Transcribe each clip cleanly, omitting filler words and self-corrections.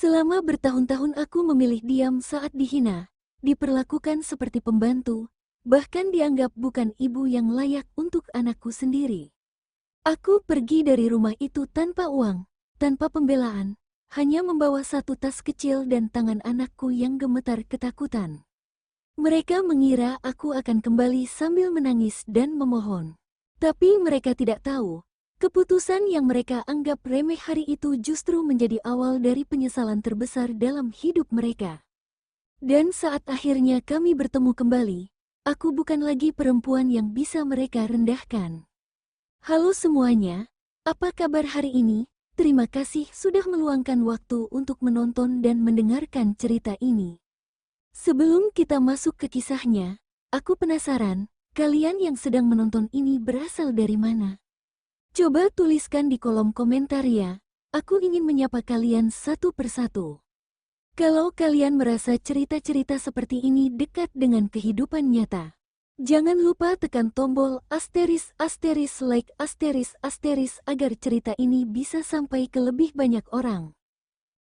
Selama bertahun-tahun aku memilih diam saat dihina, diperlakukan seperti pembantu, bahkan dianggap bukan ibu yang layak untuk anakku sendiri. Aku pergi dari rumah itu tanpa uang, tanpa pembelaan, hanya membawa satu tas kecil dan tangan anakku yang gemetar ketakutan. Mereka mengira aku akan kembali sambil menangis dan memohon. Tapi mereka tidak tahu, keputusan yang mereka anggap remeh hari itu justru menjadi awal dari penyesalan terbesar dalam hidup mereka. Dan saat akhirnya kami bertemu kembali, aku bukan lagi perempuan yang bisa mereka rendahkan. Halo semuanya, apa kabar hari ini? Terima kasih sudah meluangkan waktu untuk menonton dan mendengarkan cerita ini. Sebelum kita masuk ke kisahnya, aku penasaran, kalian yang sedang menonton ini berasal dari mana? Coba tuliskan di kolom komentar ya, aku ingin menyapa kalian satu persatu. Kalau kalian merasa cerita-cerita seperti ini dekat dengan kehidupan nyata, jangan lupa tekan tombol asteris like asteris agar cerita ini bisa sampai ke lebih banyak orang.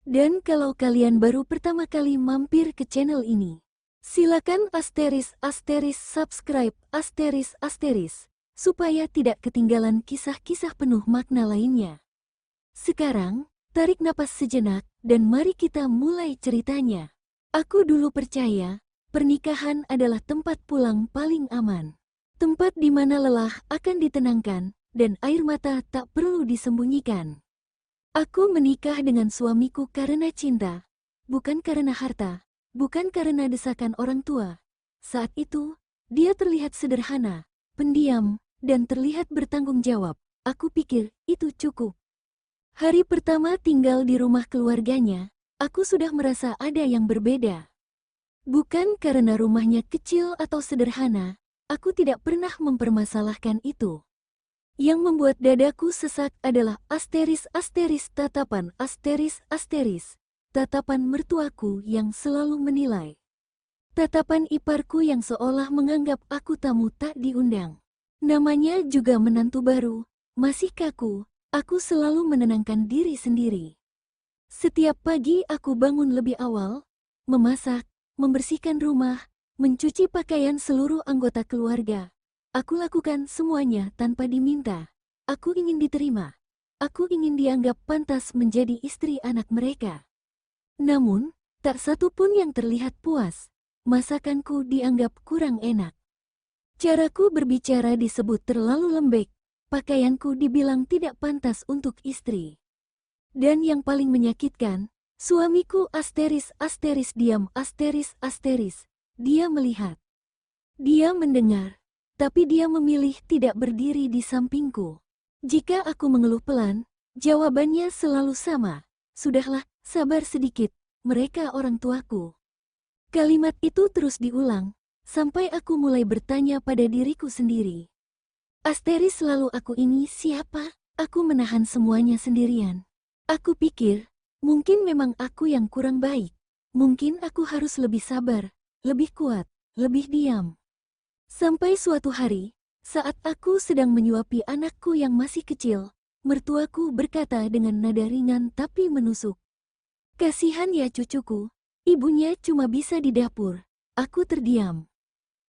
Dan kalau kalian baru pertama kali mampir ke channel ini, silakan asteris subscribe asteris supaya tidak ketinggalan kisah-kisah penuh makna lainnya. Sekarang, tarik napas sejenak dan mari kita mulai ceritanya. Aku dulu percaya, pernikahan adalah tempat pulang paling aman. Tempat di mana lelah akan ditenangkan dan air mata tak perlu disembunyikan. Aku menikah dengan suamiku karena cinta, bukan karena harta, bukan karena desakan orang tua. Saat itu, dia terlihat sederhana, pendiam, dan terlihat bertanggung jawab. Aku pikir itu cukup. Hari pertama tinggal di rumah keluarganya, aku sudah merasa ada yang berbeda. Bukan karena rumahnya kecil atau sederhana, aku tidak pernah mempermasalahkan itu. Yang membuat dadaku sesak adalah asteris tatapan tatapan mertuaku yang selalu menilai. Tatapan iparku yang seolah menganggap aku tamu tak diundang. Namanya juga menantu baru, masih kaku, aku selalu menenangkan diri sendiri. Setiap pagi aku bangun lebih awal, memasak, membersihkan rumah, mencuci pakaian seluruh anggota keluarga. Aku lakukan semuanya tanpa diminta. Aku ingin diterima. Aku ingin dianggap pantas menjadi istri anak mereka. Namun, tak satu pun yang terlihat puas. Masakanku dianggap kurang enak. Caraku berbicara disebut terlalu lembek. Pakaianku dibilang tidak pantas untuk istri. Dan yang paling menyakitkan, suamiku asteris diam asteris. Dia melihat. Dia mendengar. Tapi dia memilih tidak berdiri di sampingku. Jika aku mengeluh pelan, jawabannya selalu sama. Sudahlah, sabar sedikit, mereka orang tuaku. Kalimat itu terus diulang, sampai aku mulai bertanya pada diriku sendiri. Asteris selalu aku ini siapa? Aku menahan semuanya sendirian. Aku pikir, mungkin memang aku yang kurang baik. Mungkin aku harus lebih sabar, lebih kuat, lebih diam. Sampai suatu hari, saat aku sedang menyuapi anakku yang masih kecil, mertuaku berkata dengan nada ringan tapi menusuk. Kasihan ya cucuku, ibunya cuma bisa di dapur. Aku terdiam.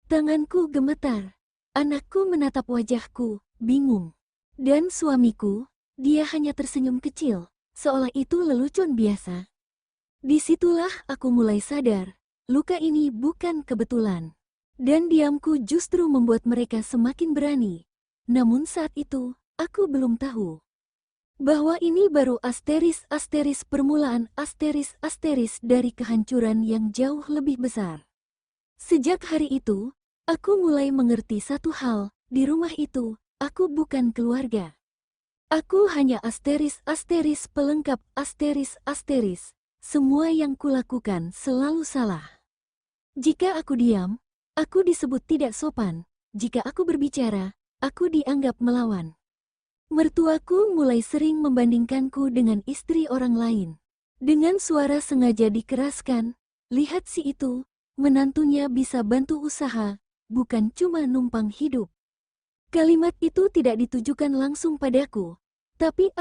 Tanganku gemetar. Anakku menatap wajahku, bingung. Dan suamiku, dia hanya tersenyum kecil, seolah itu lelucon biasa. Disitulah aku mulai sadar, luka ini bukan kebetulan. Dan diamku justru membuat mereka semakin berani. Namun saat itu, aku belum tahu bahwa ini baru asteris permulaan asteris dari kehancuran yang jauh lebih besar. Sejak hari itu, aku mulai mengerti satu hal, di rumah itu, aku bukan keluarga. Aku hanya asteris pelengkap asteris. Semua yang kulakukan selalu salah. Jika aku diam, aku disebut tidak sopan. Jika aku berbicara, aku dianggap melawan. Mertuaku mulai sering membandingkanku dengan istri orang lain. Dengan suara sengaja dikeraskan, lihat si itu, menantunya bisa bantu usaha, bukan cuma numpang hidup. Kalimat itu tidak ditujukan langsung padaku, Tapi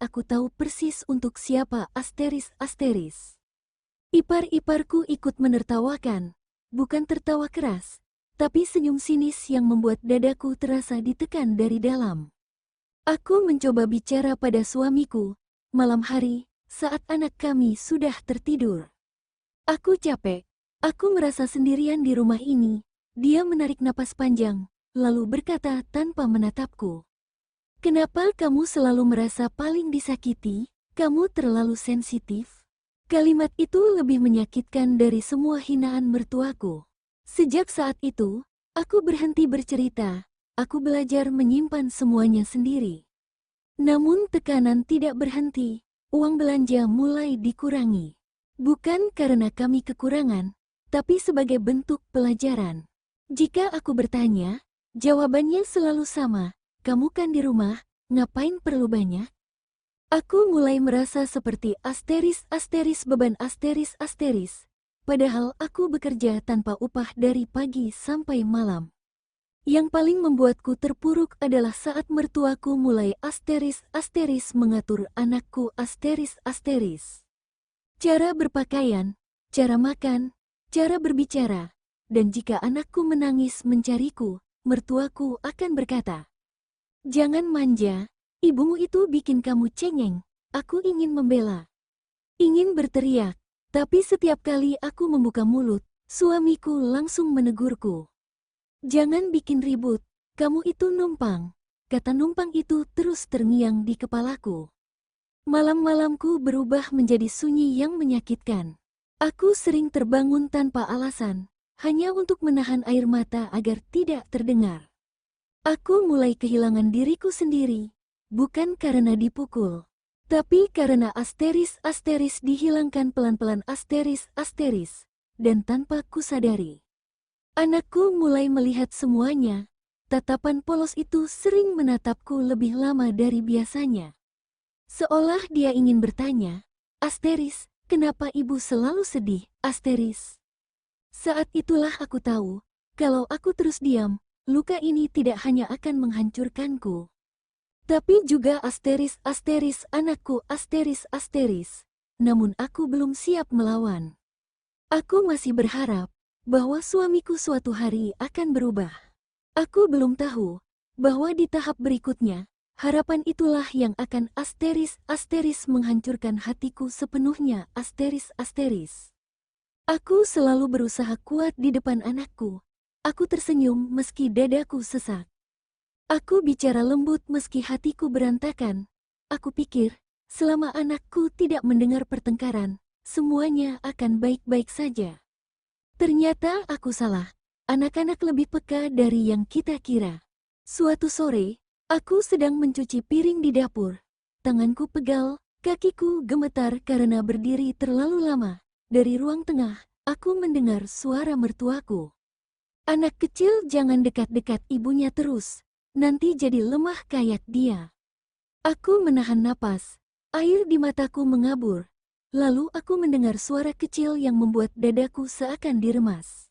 aku tahu persis untuk siapa Ipar-iparku ikut menertawakan, bukan tertawa keras, tapi senyum sinis yang membuat dadaku terasa ditekan dari dalam. Aku mencoba bicara pada suamiku, malam hari, saat anak kami sudah tertidur. Aku capek, aku merasa sendirian di rumah ini. Dia menarik napas panjang, lalu berkata tanpa menatapku. Kenapa kamu selalu merasa paling disakiti? Kamu terlalu sensitif. Kalimat itu lebih menyakitkan dari semua hinaan mertuaku. Sejak saat itu, aku berhenti bercerita. Aku belajar menyimpan semuanya sendiri. Namun tekanan tidak berhenti. Uang belanja mulai dikurangi. Bukan karena kami kekurangan, tapi sebagai bentuk pelajaran. Jika aku bertanya, jawabannya selalu sama. Kamu kan di rumah, ngapain perlu banyak? Aku mulai merasa seperti beban padahal aku bekerja tanpa upah dari pagi sampai malam. Yang paling membuatku terpuruk adalah saat mertuaku mulai mengatur anakku Cara berpakaian, cara makan, cara berbicara, dan jika anakku menangis mencariku, mertuaku akan berkata, "Jangan manja, ibumu itu bikin kamu cengeng." Aku ingin membela, ingin berteriak, tapi setiap kali aku membuka mulut, suamiku langsung menegurku. "Jangan bikin ribut, kamu itu numpang." Kata numpang itu terus terngiang di kepalaku. Malam-malamku berubah menjadi sunyi yang menyakitkan. Aku sering terbangun tanpa alasan, hanya untuk menahan air mata agar tidak terdengar. Aku mulai kehilangan diriku sendiri, bukan karena dipukul, tapi karena dihilangkan pelan-pelan dan tanpa kusadari. Anakku mulai melihat semuanya, tatapan polos itu sering menatapku lebih lama dari biasanya. Seolah dia ingin bertanya, kenapa ibu selalu sedih, Saat itulah aku tahu, kalau aku terus diam, luka ini tidak hanya akan menghancurkanku, tapi juga anakku Namun aku belum siap melawan. Aku masih berharap bahwa suamiku suatu hari akan berubah. Aku belum tahu bahwa di tahap berikutnya, harapan itulah yang akan menghancurkan hatiku sepenuhnya Aku selalu berusaha kuat di depan anakku. Aku tersenyum meski dadaku sesak. Aku bicara lembut meski hatiku berantakan. Aku pikir, selama anakku tidak mendengar pertengkaran, semuanya akan baik-baik saja. Ternyata aku salah. Anak-anak lebih peka dari yang kita kira. Suatu sore, aku sedang mencuci piring di dapur. Tanganku pegal, kakiku gemetar karena berdiri terlalu lama. Dari ruang tengah, aku mendengar suara mertuaku. "Anak kecil jangan dekat-dekat ibunya terus, nanti jadi lemah kayak dia." Aku menahan napas, air di mataku mengabur. Lalu aku mendengar suara kecil yang membuat dadaku seakan diremas.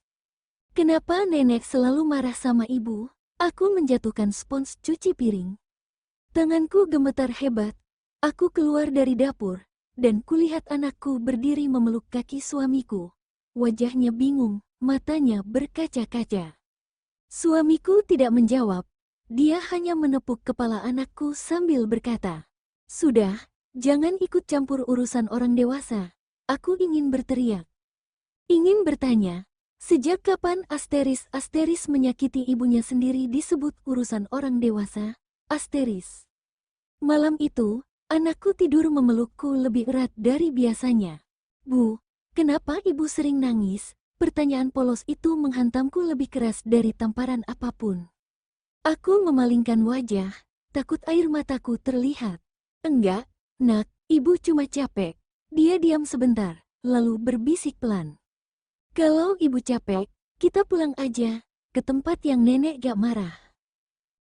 Kenapa nenek selalu marah sama ibu? Aku menjatuhkan spons cuci piring. Tanganku gemetar hebat. Aku keluar dari dapur, dan kulihat anakku berdiri memeluk kaki suamiku. Wajahnya bingung, matanya berkaca-kaca. Suamiku tidak menjawab. Dia hanya menepuk kepala anakku sambil berkata, "Sudah, jangan ikut campur urusan orang dewasa." Aku ingin berteriak. Ingin bertanya, sejak kapan menyakiti ibunya sendiri disebut urusan orang dewasa? Malam itu, anakku tidur memelukku lebih erat dari biasanya. "Bu, kenapa ibu sering nangis?" Pertanyaan polos itu menghantamku lebih keras dari tamparan apapun. Aku memalingkan wajah, takut air mataku terlihat. "Enggak, nak, ibu cuma capek." Dia diam sebentar, lalu berbisik pelan. "Kalau ibu capek, kita pulang aja, ke tempat yang nenek gak marah."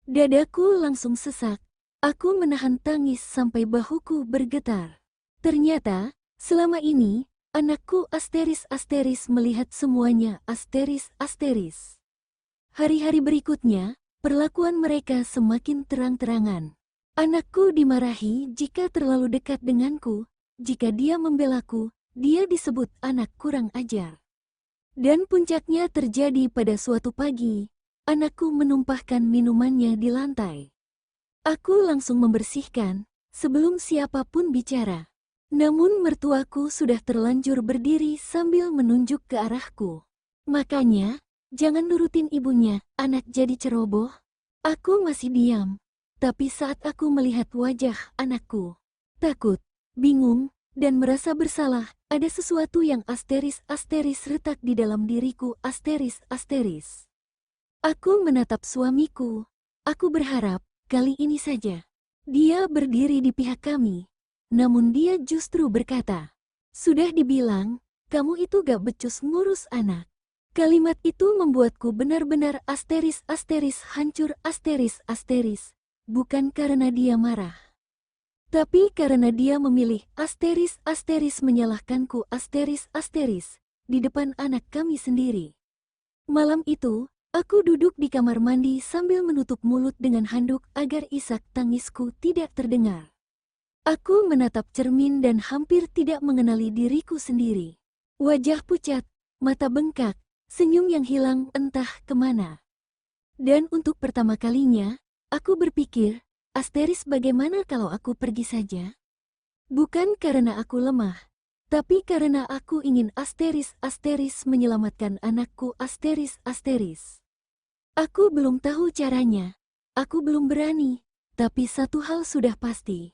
Dadaku langsung sesak. Aku menahan tangis sampai bahuku bergetar. Ternyata, selama ini, anakku melihat semuanya Hari-hari berikutnya, perlakuan mereka semakin terang-terangan. Anakku dimarahi jika terlalu dekat denganku. Jika dia membelaku, dia disebut anak kurang ajar. Dan puncaknya terjadi pada suatu pagi. Anakku menumpahkan minumannya di lantai. Aku langsung membersihkan, sebelum siapapun bicara. Namun mertuaku sudah terlanjur berdiri sambil menunjuk ke arahku. Makanya, jangan nurutin ibunya, anak jadi ceroboh. Aku masih diam. Tapi saat aku melihat wajah anakku, takut, bingung, dan merasa bersalah, ada sesuatu yang asteris retak di dalam diriku asteris. Aku menatap suamiku. Aku berharap, kali ini saja, dia berdiri di pihak kami. Namun dia justru berkata, "Sudah dibilang, kamu itu gak becus ngurus anak." Kalimat itu membuatku benar-benar asteris hancur asteris. Bukan karena dia marah, tapi karena dia memilih asteris menyalahkanku asteris di depan anak kami sendiri. Malam itu, aku duduk di kamar mandi sambil menutup mulut dengan handuk agar isak tangisku tidak terdengar. Aku menatap cermin dan hampir tidak mengenali diriku sendiri. Wajah pucat, mata bengkak, senyum yang hilang entah kemana. Dan untuk pertama kalinya, aku berpikir, asteris bagaimana kalau aku pergi saja? Bukan karena aku lemah, tapi karena aku ingin asteris menyelamatkan anakku asteris. Aku belum tahu caranya, aku belum berani, tapi satu hal sudah pasti.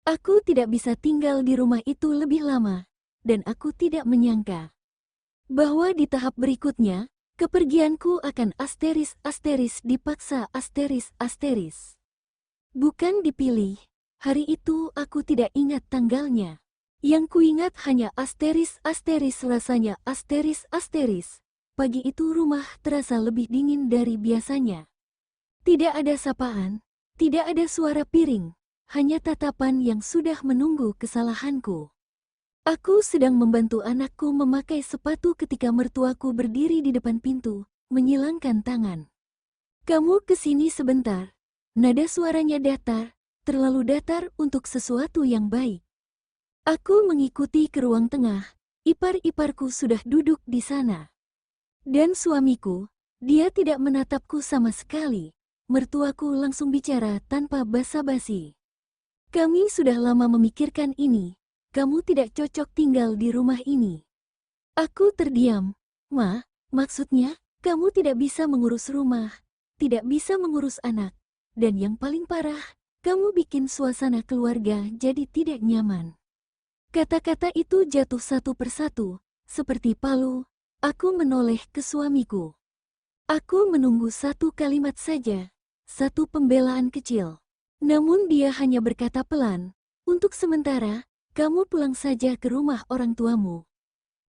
Aku tidak bisa tinggal di rumah itu lebih lama, dan aku tidak menyangka bahwa di tahap berikutnya, kepergianku akan asteris dipaksa asteris. Bukan dipilih, hari itu aku tidak ingat tanggalnya. Yang kuingat hanya asteris rasanya asteris. Pagi itu rumah terasa lebih dingin dari biasanya. Tidak ada sapaan, tidak ada suara piring, hanya tatapan yang sudah menunggu kesalahanku. Aku sedang membantu anakku memakai sepatu ketika mertuaku berdiri di depan pintu, menyilangkan tangan. "Kamu kesini sebentar." Nada suaranya datar, terlalu datar untuk sesuatu yang baik. Aku mengikuti ke ruang tengah, ipar-iparku sudah duduk di sana. Dan suamiku, dia tidak menatapku sama sekali. Mertuaku langsung bicara tanpa basa-basi. "Kami sudah lama memikirkan ini. Kamu tidak cocok tinggal di rumah ini." Aku terdiam. "Ma, maksudnya, kamu tidak bisa mengurus rumah, tidak bisa mengurus anak, dan yang paling parah, kamu bikin suasana keluarga jadi tidak nyaman." Kata-kata itu jatuh satu persatu, seperti palu. Aku menoleh ke suamiku. Aku menunggu satu kalimat saja, satu pembelaan kecil. Namun dia hanya berkata pelan, "Untuk sementara, kamu pulang saja ke rumah orang tuamu."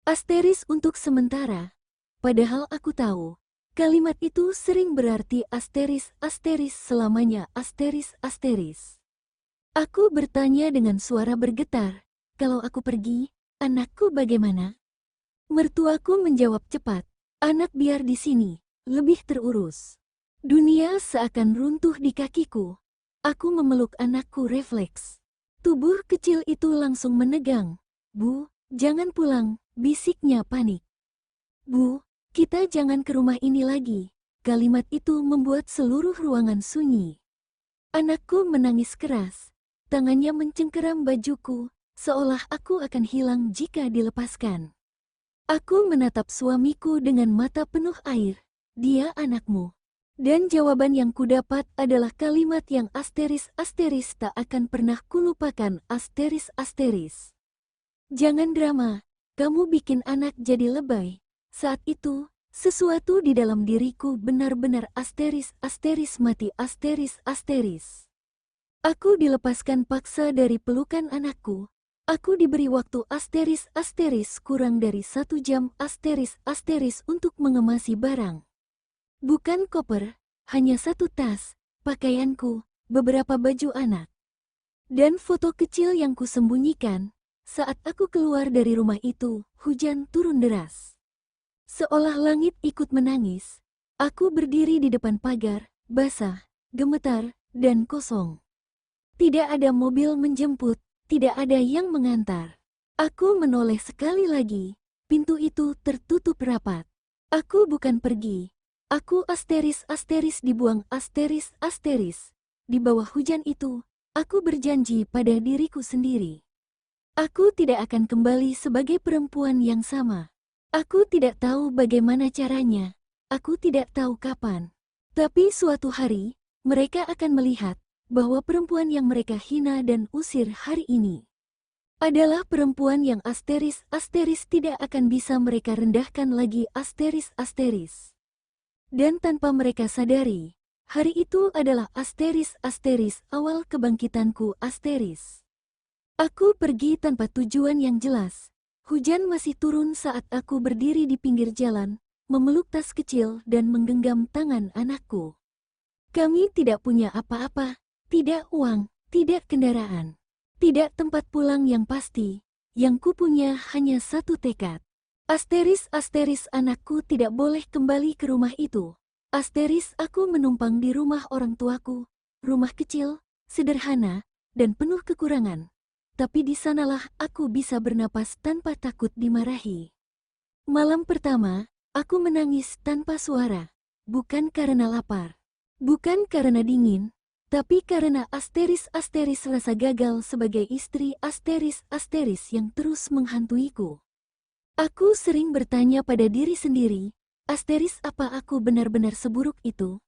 Asteris untuk sementara. Padahal aku tahu, kalimat itu sering berarti asteris selamanya asteris. Aku bertanya dengan suara bergetar, "Kalau aku pergi, anakku bagaimana?" Mertuaku menjawab cepat, "Anak biar di sini, lebih terurus." Dunia seakan runtuh di kakiku. Aku memeluk anakku refleks. Tubuh kecil itu langsung menegang. "Bu, jangan pulang," bisiknya panik. "Bu, kita jangan ke rumah ini lagi." Kalimat itu membuat seluruh ruangan sunyi. Anakku menangis keras. Tangannya mencengkeram bajuku, seolah aku akan hilang jika dilepaskan. Aku menatap suamiku dengan mata penuh air. "Dia anakmu." Dan jawaban yang kudapat adalah kalimat yang asteris tak akan pernah kulupakan asteris. "Jangan drama, kamu bikin anak jadi lebay." Saat itu, sesuatu di dalam diriku benar-benar asteris mati asteris. Aku dilepaskan paksa dari pelukan anakku. Aku diberi waktu asteris kurang dari 1 jam asteris untuk mengemasi barang. Bukan koper, hanya 1 tas, pakaianku, beberapa baju anak, dan foto kecil yang kusembunyikan. Saat aku keluar dari rumah itu, hujan turun deras. Seolah langit ikut menangis. Aku berdiri di depan pagar, basah, gemetar, dan kosong. Tidak ada mobil menjemput, tidak ada yang mengantar. Aku menoleh sekali lagi, pintu itu tertutup rapat. Aku bukan pergi. Aku asteris dibuang asteris. Di bawah hujan itu, aku berjanji pada diriku sendiri. Aku tidak akan kembali sebagai perempuan yang sama. Aku tidak tahu bagaimana caranya. Aku tidak tahu kapan. Tapi suatu hari, mereka akan melihat bahwa perempuan yang mereka hina dan usir hari ini adalah perempuan yang asteris tidak akan bisa mereka rendahkan lagi asteris. Dan tanpa mereka sadari, hari itu adalah asteris awal kebangkitanku asteris. Aku pergi tanpa tujuan yang jelas. Hujan masih turun saat aku berdiri di pinggir jalan, memeluk tas kecil dan menggenggam tangan anakku. Kami tidak punya apa-apa, tidak uang, tidak kendaraan, tidak tempat pulang yang pasti. Yang kupunya hanya satu tekad. Asteris anakku tidak boleh kembali ke rumah itu. Asteris aku menumpang di rumah orang tuaku, rumah kecil, sederhana, dan penuh kekurangan. Tapi di sanalah aku bisa bernapas tanpa takut dimarahi. Malam pertama, aku menangis tanpa suara, bukan karena lapar, bukan karena dingin, tapi karena asteris rasa gagal sebagai istri asteris yang terus menghantuiku. Aku sering bertanya pada diri sendiri, asteris apa aku benar-benar seburuk itu?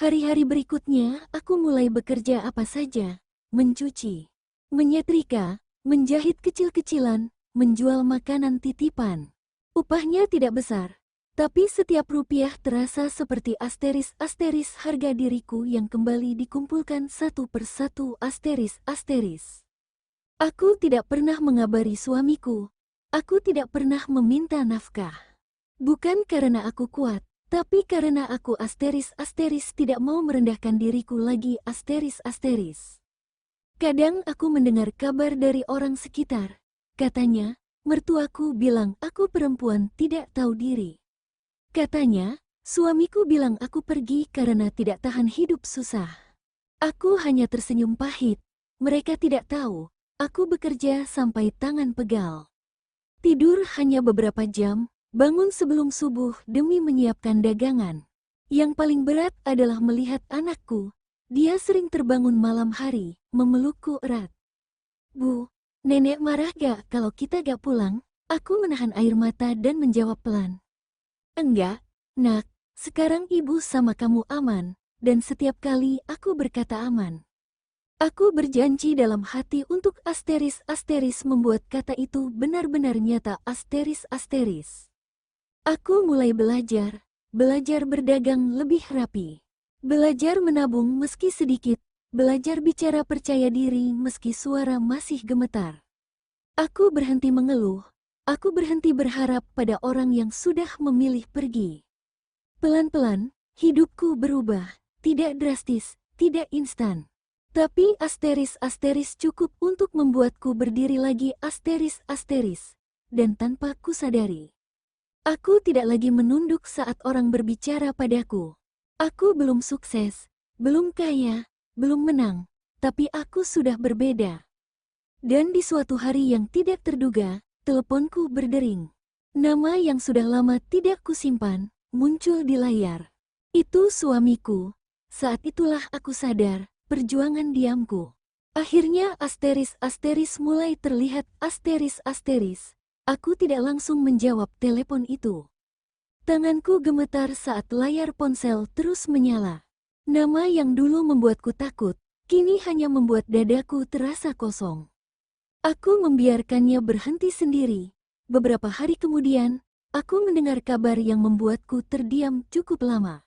Hari-hari berikutnya, aku mulai bekerja apa saja, mencuci, menyetrika, menjahit kecil-kecilan, menjual makanan titipan. Upahnya tidak besar, tapi setiap rupiah terasa seperti asteris harga diriku yang kembali dikumpulkan satu persatu asteris. Aku tidak pernah mengabari suamiku. Aku tidak pernah meminta nafkah. Bukan karena aku kuat, tapi karena aku asteris tidak mau merendahkan diriku lagi asteris. Kadang aku mendengar kabar dari orang sekitar. Katanya, mertuaku bilang aku perempuan tidak tahu diri. Katanya, suamiku bilang aku pergi karena tidak tahan hidup susah. Aku hanya tersenyum pahit. Mereka tidak tahu, aku bekerja sampai tangan pegal. Tidur hanya beberapa jam, bangun sebelum subuh demi menyiapkan dagangan. Yang paling berat adalah melihat anakku. Dia sering terbangun malam hari, memelukku erat. Bu, nenek marah gak kalau kita gak pulang? Aku menahan air mata dan menjawab pelan. Enggak, nak, sekarang ibu sama kamu aman, dan setiap kali aku berkata aman. Aku berjanji dalam hati untuk asteris membuat kata itu benar-benar nyata asteris. Aku mulai belajar berdagang lebih rapi. Belajar menabung meski sedikit, belajar bicara percaya diri meski suara masih gemetar. Aku berhenti mengeluh, aku berhenti berharap pada orang yang sudah memilih pergi. Pelan-pelan, hidupku berubah, tidak drastis, tidak instan. Tapi asteris cukup untuk membuatku berdiri lagi asteris, dan tanpa kusadari. Aku tidak lagi menunduk saat orang berbicara padaku. Aku belum sukses, belum kaya, belum menang, tapi aku sudah berbeda. Dan di suatu hari yang tidak terduga, teleponku berdering. Nama yang sudah lama tidak kusimpan, muncul di layar. Itu suamiku. Saat itulah aku sadar, perjuangan diamku. Akhirnya asteris mulai terlihat asteris. Aku tidak langsung menjawab telepon itu. Tanganku gemetar saat layar ponsel terus menyala. Nama yang dulu membuatku takut, kini hanya membuat dadaku terasa kosong. Aku membiarkannya berhenti sendiri. Beberapa hari kemudian, aku mendengar kabar yang membuatku terdiam cukup lama.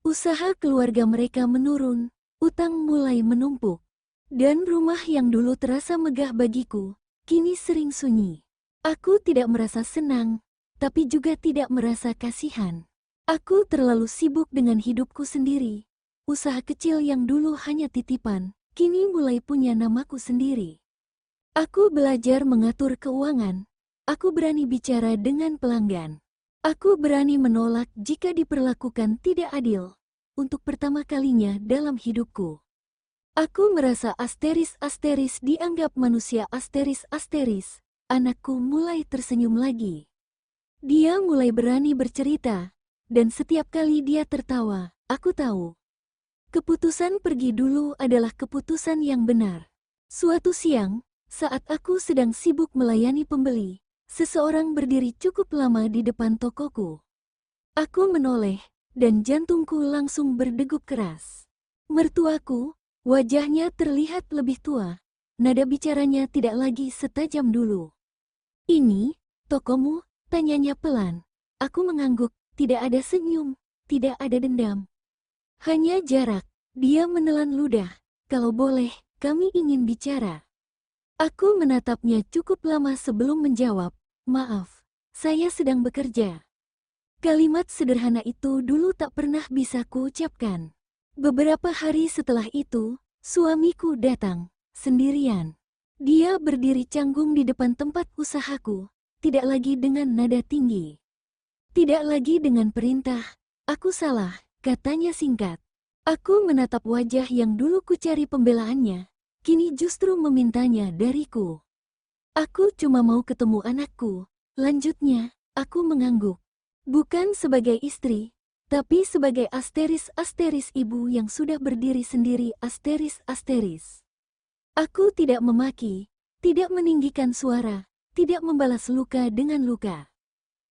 Usaha keluarga mereka menurun, utang mulai menumpuk. Dan rumah yang dulu terasa megah bagiku, kini sering sunyi. Aku tidak merasa senang, tapi juga tidak merasa kasihan. Aku terlalu sibuk dengan hidupku sendiri. Usaha kecil yang dulu hanya titipan, kini mulai punya namaku sendiri. Aku belajar mengatur keuangan. Aku berani bicara dengan pelanggan. Aku berani menolak jika diperlakukan tidak adil. Untuk pertama kalinya dalam hidupku. Aku merasa asteris dianggap manusia asteris. Anakku mulai tersenyum lagi. Dia mulai berani bercerita, dan setiap kali dia tertawa, aku tahu. Keputusan pergi dulu adalah keputusan yang benar. Suatu siang, saat aku sedang sibuk melayani pembeli, seseorang berdiri cukup lama di depan tokoku. Aku menoleh, dan jantungku langsung berdegup keras. Mertuaku, wajahnya terlihat lebih tua. Nada bicaranya tidak lagi setajam dulu. "Ini, tokomu?" tanyanya pelan. Aku mengangguk, tidak ada senyum, tidak ada dendam. Hanya jarak. Dia menelan ludah. "Kalau boleh, kami ingin bicara." Aku menatapnya cukup lama sebelum menjawab, "Maaf, saya sedang bekerja." Kalimat sederhana itu dulu tak pernah bisa kuucapkan. Beberapa hari setelah itu, suamiku datang, sendirian. Dia berdiri canggung di depan tempat usahaku, tidak lagi dengan nada tinggi. Tidak lagi dengan perintah. "Aku salah," katanya singkat. Aku menatap wajah yang dulu kucari pembelaannya, kini justru memintanya dariku. "Aku cuma mau ketemu anakku," lanjutnya. Aku mengangguk. Bukan sebagai istri, tapi sebagai asteris ibu yang sudah berdiri sendiri asteris. Aku tidak memaki, tidak meninggikan suara, tidak membalas luka dengan luka.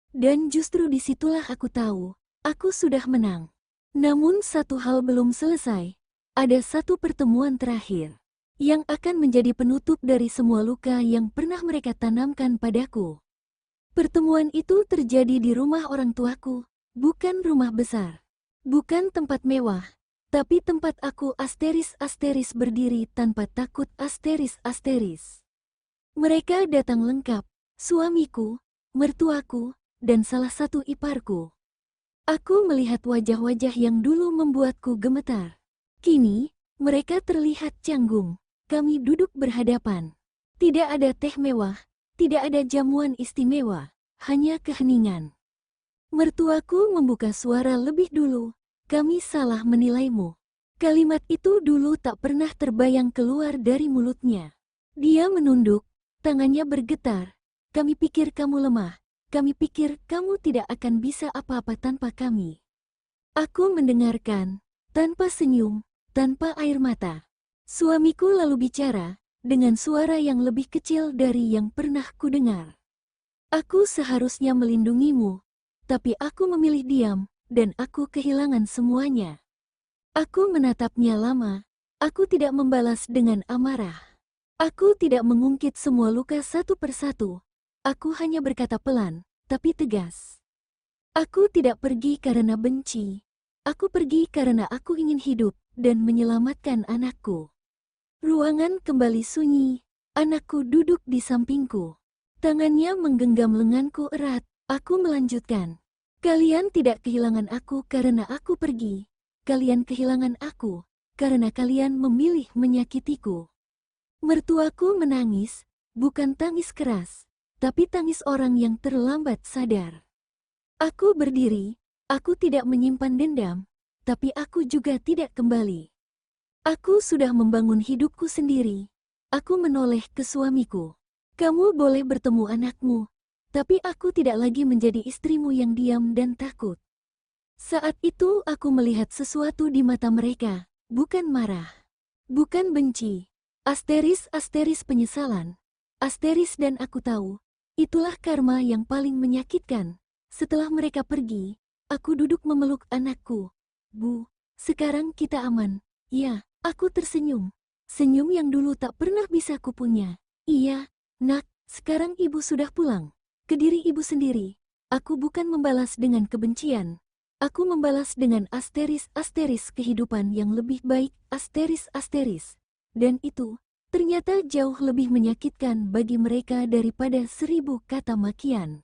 Dan justru disitulah aku tahu, aku sudah menang. Namun satu hal belum selesai. Ada satu pertemuan terakhir yang akan menjadi penutup dari semua luka yang pernah mereka tanamkan padaku. Pertemuan itu terjadi di rumah orang tuaku, bukan rumah besar, bukan tempat mewah, tapi tempat aku asteris berdiri tanpa takut asteris. Mereka datang lengkap, suamiku, mertuaku, dan salah satu iparku. Aku melihat wajah-wajah yang dulu membuatku gemetar. Kini, mereka terlihat canggung. Kami duduk berhadapan. Tidak ada teh mewah, tidak ada jamuan istimewa, hanya keheningan. Mertuaku membuka suara lebih dulu. "Kami salah menilaimu." Kalimat itu dulu tak pernah terbayang keluar dari mulutnya. Dia menunduk, tangannya bergetar. "Kami pikir kamu lemah. Kami pikir kamu tidak akan bisa apa-apa tanpa kami." Aku mendengarkan, tanpa senyum, tanpa air mata. Suamiku lalu bicara, dengan suara yang lebih kecil dari yang pernah kudengar. "Aku seharusnya melindungimu, tapi aku memilih diam, dan aku kehilangan semuanya." Aku menatapnya lama. Aku tidak membalas dengan amarah. Aku tidak mengungkit semua luka satu persatu. Aku hanya berkata pelan, tapi tegas. "Aku tidak pergi karena benci. Aku pergi karena aku ingin hidup dan menyelamatkan anakku." Ruangan kembali sunyi. Anakku duduk di sampingku. Tangannya menggenggam lenganku erat. Aku melanjutkan. "Kalian tidak kehilangan aku karena aku pergi. Kalian kehilangan aku karena kalian memilih menyakitiku." Mertuaku menangis, bukan tangis keras, tapi tangis orang yang terlambat sadar. Aku berdiri. Aku tidak menyimpan dendam, tapi aku juga tidak kembali. Aku sudah membangun hidupku sendiri. Aku menoleh ke suamiku. "Kamu boleh bertemu anakmu, tapi aku tidak lagi menjadi istrimu yang diam dan takut." Saat itu aku melihat sesuatu di mata mereka, bukan marah, bukan benci, asteris penyesalan, dan aku tahu, itulah karma yang paling menyakitkan. Setelah mereka pergi, aku duduk memeluk anakku. "Bu, sekarang kita aman." "Ya." Aku tersenyum. Senyum yang dulu tak pernah bisa kupunya. "Iya, nak, sekarang ibu sudah pulang ke diri ibu sendiri." Aku bukan membalas dengan kebencian. Aku membalas dengan asteris kehidupan yang lebih baik asteris. Dan itu, ternyata jauh lebih menyakitkan bagi mereka daripada 1000 kata makian.